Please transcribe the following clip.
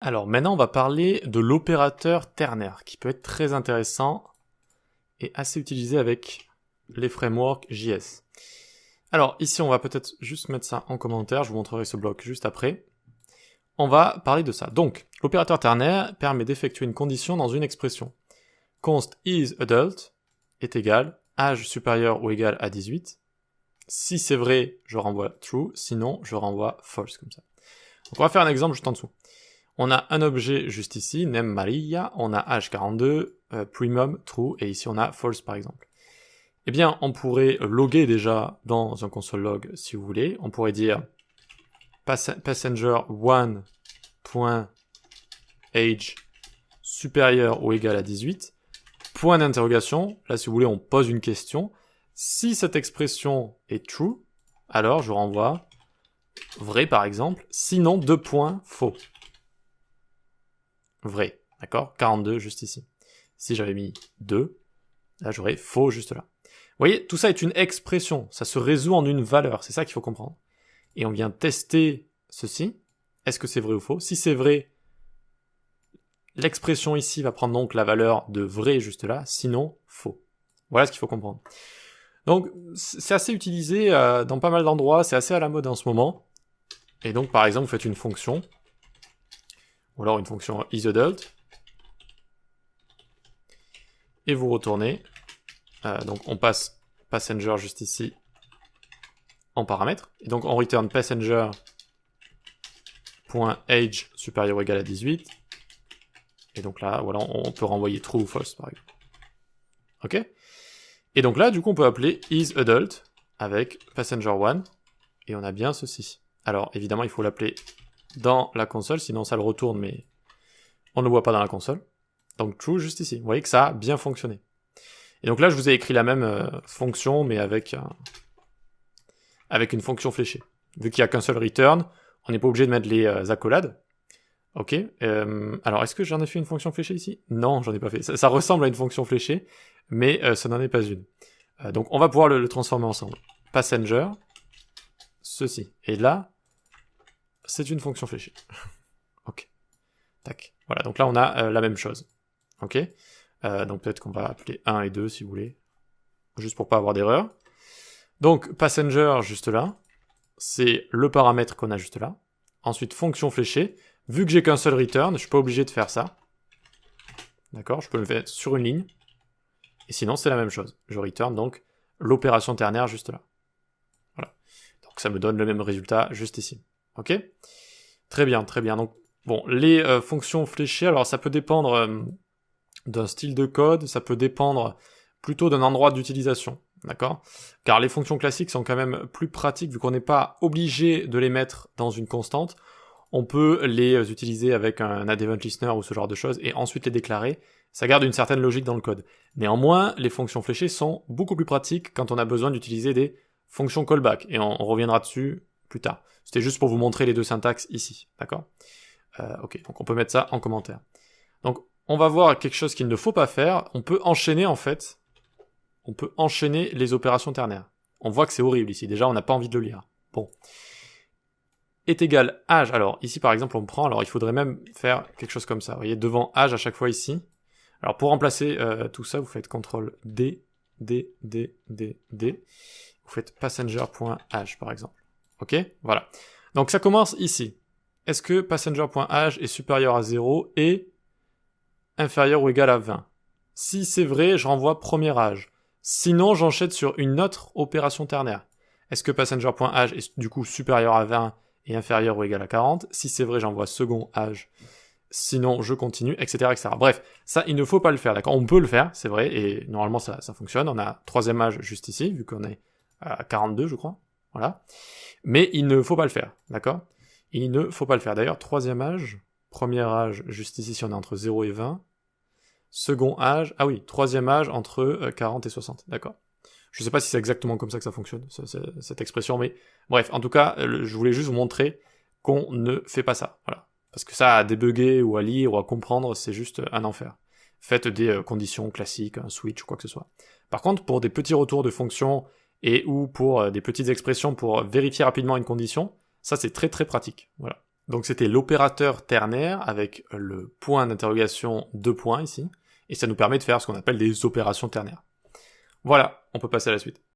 Alors maintenant, on va parler de l'opérateur ternaire, qui peut être très intéressant et assez utilisé avec les frameworks JS. Alors ici, on va peut-être juste mettre ça en commentaire, je vous montrerai ce bloc juste après. On va parler de ça. Donc, l'opérateur ternaire permet d'effectuer une condition dans une expression. Const isAdult est égal âge supérieur ou égal à 18. Si c'est vrai, je renvoie true, sinon je renvoie false, comme ça. Donc on va faire un exemple juste en dessous. On a un objet juste ici, name Maria, on a âge 42, primum, true, et ici on a false par exemple. Eh bien, on pourrait loguer déjà dans un console log si vous voulez. On pourrait dire passenger1.age supérieur ou égal à 18, point d'interrogation. Là, si vous voulez, on pose une question. Si cette expression est true, alors je renvoie vrai par exemple, sinon 2 points faux. Vrai, d'accord? 42 juste ici. Si j'avais mis 2, là j'aurais faux juste là. Vous voyez, tout ça est une expression, ça se résout en une valeur, c'est ça qu'il faut comprendre. Et on vient tester ceci, est-ce que c'est vrai ou faux? Si c'est vrai, l'expression ici va prendre donc la valeur de vrai juste là, sinon faux. Voilà ce qu'il faut comprendre. Donc c'est assez utilisé dans pas mal d'endroits, c'est assez à la mode en ce moment. Et donc par exemple vous faites une fonction, ou alors une fonction isAdult, et vous retournez, donc on passe passenger juste ici en paramètre, et donc on return passenger.age supérieur ou égal à 18, et donc là, voilà, on peut renvoyer true ou false par exemple. Ok? Et donc là, du coup, on peut appeler isAdult avec passenger1, et on a bien ceci. Alors évidemment, il faut l'appeler dans la console, sinon ça le retourne, mais on ne le voit pas dans la console. Donc true juste ici. Vous voyez que ça a bien fonctionné. Et donc là, je vous ai écrit la même fonction, mais avec une fonction fléchée. Vu qu'il n'y a qu'un seul return, on n'est pas obligé de mettre les accolades. Ok. Alors, est-ce que j'en ai fait une fonction fléchée ici? Non, j'en ai pas fait. Ça ressemble à une fonction fléchée, mais ça n'en est pas une. Donc on va pouvoir le transformer ensemble. Passenger, ceci. Et là, c'est une fonction fléchée. Ok. Tac. Voilà, donc là on a la même chose. Ok. Donc peut-être qu'on va appeler 1 et 2 si vous voulez, juste pour pas avoir d'erreur. Donc passenger juste là, c'est le paramètre qu'on a juste là. Ensuite fonction fléchée, vu que j'ai qu'un seul return, je suis pas obligé de faire ça. D'accord, je peux le faire sur une ligne. Et sinon c'est la même chose. Je return donc l'opération ternaire juste là. Voilà. Donc ça me donne le même résultat juste ici. Ok. Très bien, très bien. Donc bon, les fonctions fléchées, alors ça peut dépendre d'un style de code, ça peut dépendre plutôt d'un endroit d'utilisation, d'accord? Car les fonctions classiques sont quand même plus pratiques, vu qu'on n'est pas obligé de les mettre dans une constante, on peut les utiliser avec un add event listener ou ce genre de choses, et ensuite les déclarer, ça garde une certaine logique dans le code. Néanmoins, les fonctions fléchées sont beaucoup plus pratiques quand on a besoin d'utiliser des fonctions callback, et on reviendra dessus plus tard. C'était juste pour vous montrer les deux syntaxes ici, d'accord? Ok, donc on peut mettre ça en commentaire. Donc, on va voir quelque chose qu'il ne faut pas faire. On peut enchaîner, en fait. On peut enchaîner les opérations ternaires. On voit que c'est horrible ici. Déjà, on n'a pas envie de le lire. Bon. Est égal âge. Alors, ici, par exemple, on prend... Alors, il faudrait même faire quelque chose comme ça. Vous voyez, devant âge à chaque fois ici. Alors, pour remplacer tout ça, vous faites CTRL D, D, D, D, D. Vous faites passenger.age, par exemple. Ok? Voilà. Donc, ça commence ici. Est-ce que passenger.age est supérieur à 0 et inférieur ou égal à 20. Si c'est vrai, je renvoie premier âge. Sinon, j'enchaîne sur une autre opération ternaire. Est-ce que passenger.age est du coup supérieur à 20 et inférieur ou égal à 40? Si c'est vrai, j'envoie second âge. Sinon, je continue, etc., etc. Bref, ça, il ne faut pas le faire, d'accord? On peut le faire, c'est vrai, et normalement, ça fonctionne. On a troisième âge juste ici, vu qu'on est à 42, je crois. Voilà. Mais il ne faut pas le faire, d'accord? Il ne faut pas le faire. D'ailleurs, troisième âge... Premier âge, juste ici, si on est entre 0 et 20. Second âge, ah oui, troisième âge entre 40 et 60, d'accord. Je sais pas si c'est exactement comme ça que ça fonctionne, cette expression, mais bref, en tout cas, je voulais juste vous montrer qu'on ne fait pas ça, voilà. Parce que ça, à débugger ou à lire ou à comprendre, c'est juste un enfer. Faites des conditions classiques, un switch ou quoi que ce soit. Par contre, pour des petits retours de fonctions et ou pour des petites expressions pour vérifier rapidement une condition, ça c'est très très pratique, voilà. Donc c'était l'opérateur ternaire avec le point d'interrogation 2 points ici, et ça nous permet de faire ce qu'on appelle des opérations ternaires. Voilà, on peut passer à la suite.